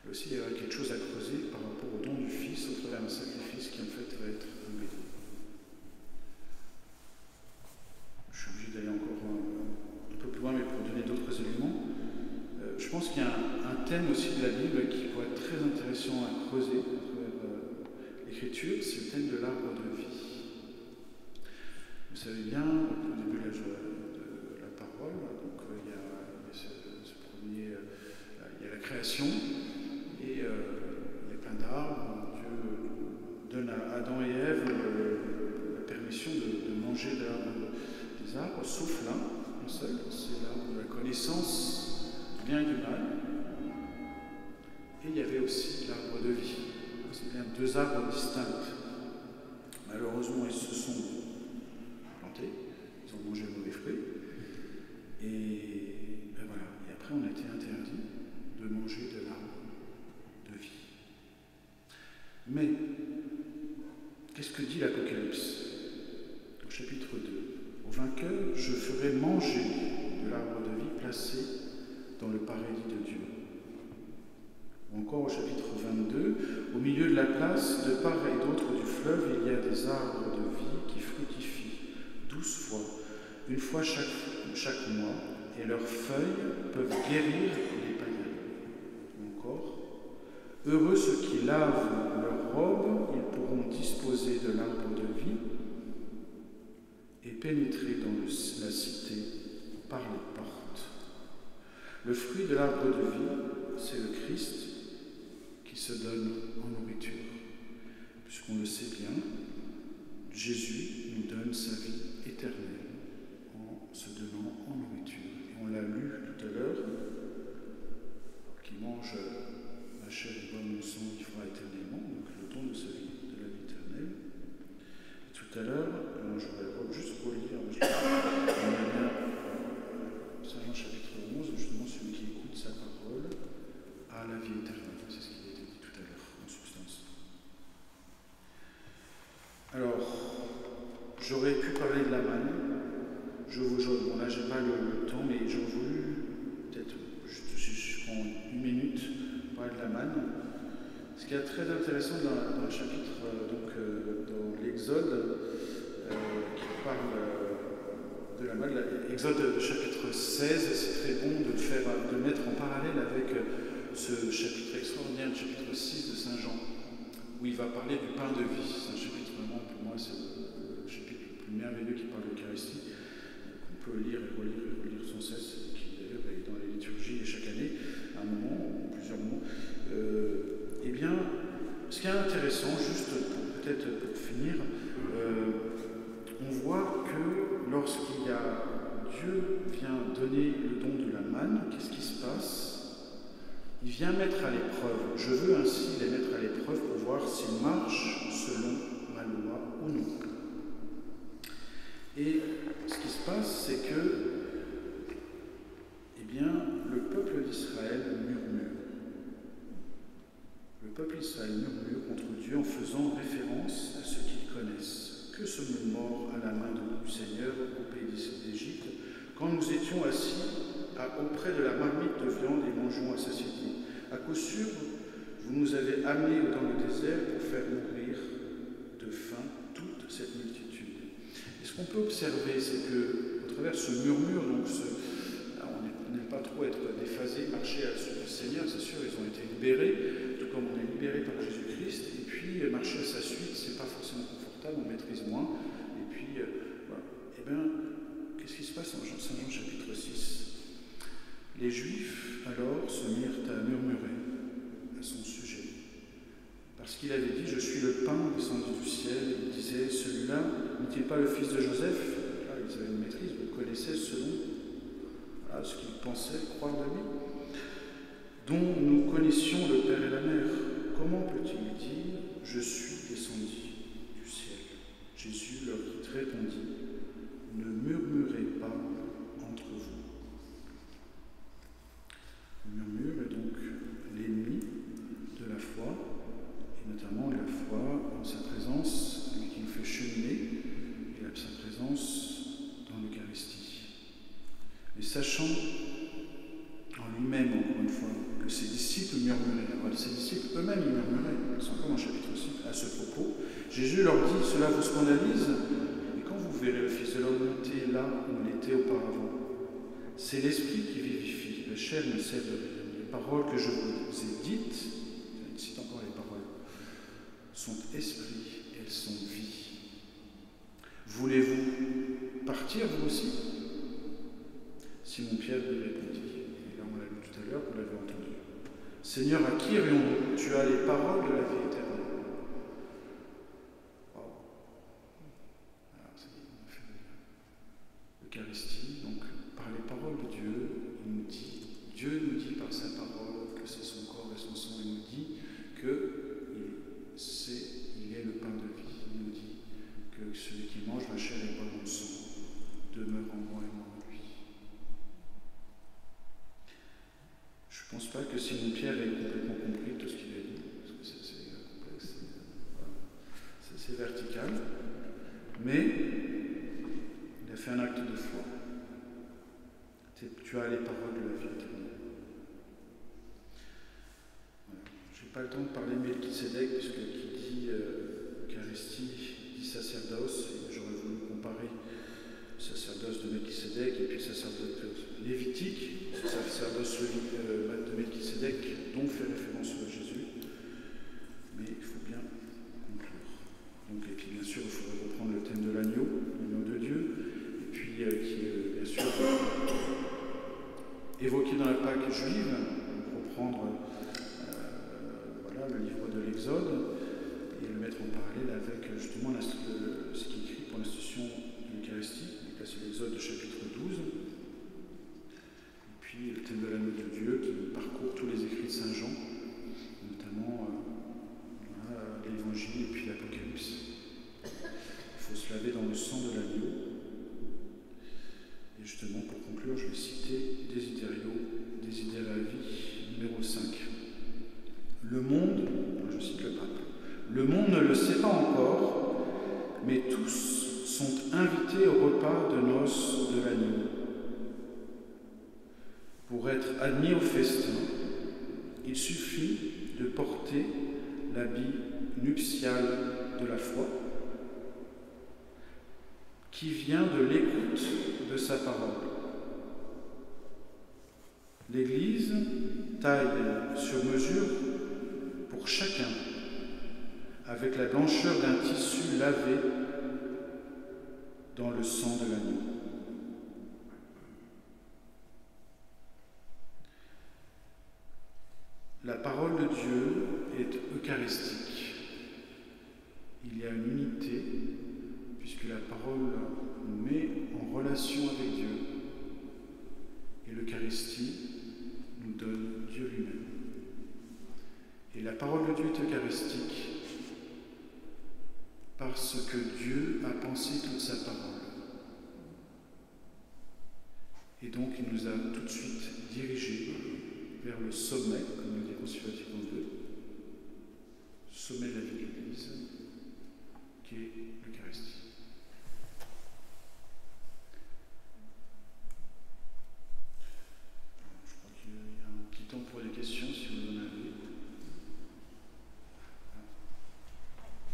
Là aussi, il y a quelque chose à creuser par rapport au don du Fils au travers d'un sacrifice qui en fait va être un bélier. Je suis obligé d'aller encore un peu plus loin, mais pour donner d'autres éléments. Je pense qu'il y a un thème aussi de la Bible qui pourrait être très intéressant à creuser à travers l'Écriture, c'est le thème de l'arbre de vie. Vous savez bien, au début de la parole, donc, il y a ce premier, il y a la création. Et il y a plein d'arbres. Dieu donne à Adam et Ève la permission de manger des arbres, sauf l'un, un seul, c'est l'arbre de la connaissance du bien et du mal. Et il y avait aussi l'arbre de vie. C'est bien deux arbres distincts. Malheureusement, ils se sont plantés, ils ont mangé le mauvais fruit. Et ben voilà. Et après, on a été interdit de manger de l'arbre de vie. Mais, qu'est-ce que dit l'Apocalypse au chapitre 2? Au vainqueur, je ferai manger de l'arbre de vie placé dans le paradis de Dieu. Ou encore au chapitre 22, au milieu de la place, de part et d'autre du fleuve, il y a des arbres de vie qui fructifient 12 fois, une fois chaque mois, et leurs feuilles peuvent guérir les païens. Ou encore, heureux ceux qui lavent leurs robes, ils pourront disposer de l'arbre de vie et pénétrer dans la cité par les portes. Le fruit de l'arbre de vie, c'est le Christ qui se donne en nourriture. Puisqu'on le sait bien, Jésus nous donne sa vie éternelle en se donnant en nourriture. Et on l'a lu tout à l'heure, qui mange ma chair et boit mon sang, il fera éternellement, donc le don de sa vie, de la vie éternelle. Et tout à l'heure, je voudrais juste relire, on a bien Saint Jean chapitre 11, justement celui qui écoute sa parole a la vie éternelle. C'est ce qui a été dit tout à l'heure, en substance. Alors, j'aurais pu parler de la manne. Bon là, j'ai pas le temps, mais j'aurais voulu, peut-être, si je prends une minute, parler de la manne. Ce qui est très intéressant dans le chapitre, dans l'Exode, qui parle de la manne, l'Exode chapitre 16, c'est très bon de mettre en parallèle avec ce chapitre extraordinaire, le chapitre 6 de Saint Jean, où il va parler du pain de vie. C'est un chapitre vraiment, pour moi, c'est le chapitre le plus merveilleux qui parle de l'Eucharistie, qu'on peut lire et relire sans cesse, qui d'ailleurs est dans les liturgies chaque année, à un moment, ou plusieurs moments. Eh bien, ce qui est intéressant, juste peut-être pour finir, on voit que lorsqu'il y a Dieu vient donner le don de la manne, qu'est-ce qui se passe? Il vient mettre à l'épreuve. Je veux ainsi les mettre à l'épreuve pour voir s'ils marchent selon ma loi ou non. Et ce qui se passe, c'est que, eh bien, le peuple d'Israël murmure. Le peuple d'Israël murmure contre Dieu en faisant référence à ce qu'ils connaissent. Que sommes-nous morts à la main du Seigneur au pays d'Égypte, quand nous étions assis auprès de la marmite de viande et mangeons à satiété? À coup sûr, vous nous avez amenés dans le désert pour faire mourir de faim toute cette multitude. Et ce qu'on peut observer, c'est que, au travers de ce murmure, donc on n'aime pas trop être déphasé, marcher à la suite du Seigneur, c'est sûr, ils ont été libérés, tout comme on est libéré par Jésus-Christ, et puis marcher à sa suite, c'est pas forcément confortable, on maîtrise moins, et puis voilà. Eh bien, qu'est-ce qui se passe en Saint Jean chapitre 6? Les Juifs, alors, se mirent à murmurer à son sujet. Parce qu'il avait dit « Je suis le pain descendu du ciel », il disait « Celui-là n'est-il pas le fils de Joseph ?» Là, ils avaient une maîtrise, vous le connaissez selon ce qu'ils pensaient croire de lui, dont nous connaissions le Père et la Mère. Comment peut-il dire « Je suis descendu du ciel » Jésus leur répondit « Ne murmurez pas entre vous. » Le murmure est donc l'ennemi de la foi, et notamment la foi en sa présence, qui nous fait cheminer, et sa présence dans l'Eucharistie. Mais sachant en lui-même, encore une fois, que ses disciples murmuraient, alors ses disciples eux-mêmes ils murmuraient, c'est encore dans le chapitre 6 à ce propos, Jésus leur dit « Cela vous scandalise ? Et quand vous verrez le Fils de l'homme monter là où il était auparavant, c'est l'Esprit qui vivifie, la chair ne sert de rien. Les paroles que je vous ai dites, je cite encore les paroles, sont esprit et elles sont vie. Voulez-vous partir vous aussi ?» Simon-Pierre lui répondit, et là on l'a lu tout à l'heure, vous l'avez entendu. « Seigneur, à qui irions-nous? Tu as les paroles de la vie éternelle. » Voilà, ça y est, on a fait l'Eucharistie, donc par les paroles de Dieu, Dieu nous dit par sa parole que c'est son corps et son sang, il nous radical, mais il a fait un acte de foi. Tu as les paroles de la vie éternelle. Voilà. Je n'ai pas le temps de parler de Melchisédek, puisque qui dit Eucharistie, dit sacerdoce, et j'aurais voulu comparer le sacerdoce de Melchisédek et puis le sacerdoce lévitique, ce sacerdoce de Melchisédek dont fait référence Jésus. Mais il faut bien conclure. Donc, et puis bien sûr, il faudrait reprendre le thème de l'agneau de Dieu, et puis qui est bien sûr évoqué dans la Pâque juive, donc reprendre voilà, le livre de l'Exode et le mettre en parallèle avec justement ce qui est écrit pour l'institution de l'Eucharistie. Donc là, c'est l'Exode chapitre 12. Et puis le thème de l'agneau de Dieu qui parcourt tous les écrits de Saint Jean, notamment l'Évangile et puis l'Apocalypse. Il faut se laver dans le sang de l'agneau. Et justement, pour conclure, je vais citer Desideravi numéro 5. Le monde, je cite le pape, le monde ne le sait pas encore, mais tous sont invités au repas de noces de l'agneau. Pour être admis au festin, il suffit de porter l'habit nuptial de la foi, qui vient de l'écoute de sa parole. L'Église taille sur mesure pour chacun, avec la blancheur d'un tissu lavé dans le sang de l'agneau. La parole de Dieu est eucharistique. Il y a une unité, puisque la parole nous met en relation avec Dieu. Et l'Eucharistie nous donne Dieu lui-même. Et la parole de Dieu est eucharistique parce que Dieu a pensé toute sa parole. Et donc il nous a tout de suite dirigés vers le sommet, comme nous dit Concile Vatican II, sommet de la vie de l'Église, qui est l'Eucharistie. Je crois qu'il y a un petit temps pour les questions, si vous en avez.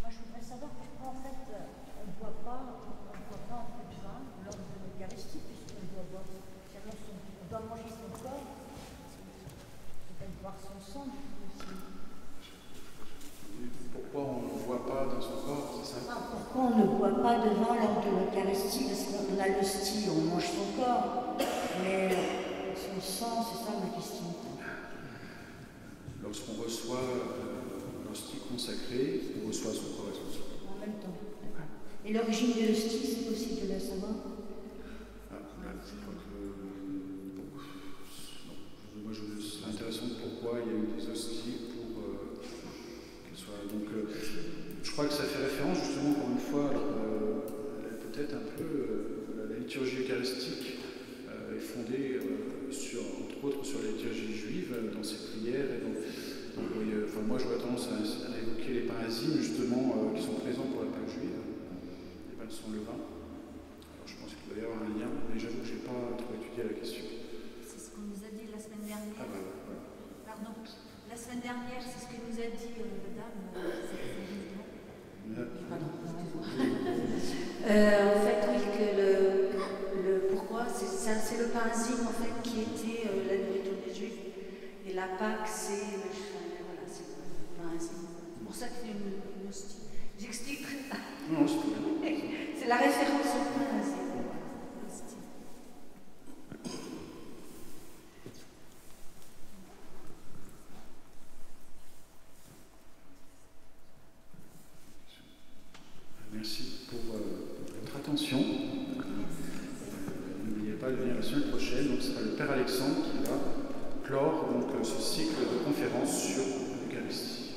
Moi, je voudrais savoir pourquoi, en fait, on ne boit pas un peu de vin lors de l'Eucharistie, puisqu'on doit boire, on doit manger son corps, peut-être boire son sang, aussi. Pourquoi on ne voit pas dans son corps, c'est ça? Pourquoi on ne boit pas de vin lors de l'Eucharistie? Parce qu'on a l'hostie, on mange son corps, mais son sang, c'est ça ma question. Lorsqu'on reçoit l'hostie consacrée, on reçoit son corps et son sang. En même temps. Et l'origine de l'hostie, c'est possible de la savoir? Je crois que. Non. Moi, c'est intéressant pourquoi il y a eu des hosties pour qu'elles soient. Donc, je crois que ça fait référence, justement, encore une fois, peut-être un peu. La liturgie eucharistique est fondée, entre autres, sur la liturgie juive, dans ses prières. Et donc, moi, j'aurais tendance à évoquer les parasimes, justement, qui sont présents pour la Pâque juive, les pains sans levain. Alors, je pense qu'il doit y avoir un lien, mais j'avoue que je n'ai pas trop étudié la question. C'est ce qu'on nous a dit la semaine dernière. Ah, voilà. Pardon. La semaine dernière, c'est ce que nous a dit Dame. En fait, oui, que pourquoi c'est le parasime en fait qui était la nourriture des Juifs, et la Pâque c'est voilà, c'est le parasime. C'est pour ça que c'est une hostie. J'expliquerai. Non, c'est pas bien. C'est la référence au parasime. Merci pour votre attention. N'oubliez pas de venir la semaine prochaine. Donc, ce sera le Père Alexandre qui va clore donc, ce cycle de conférences sur l'Eucharistie.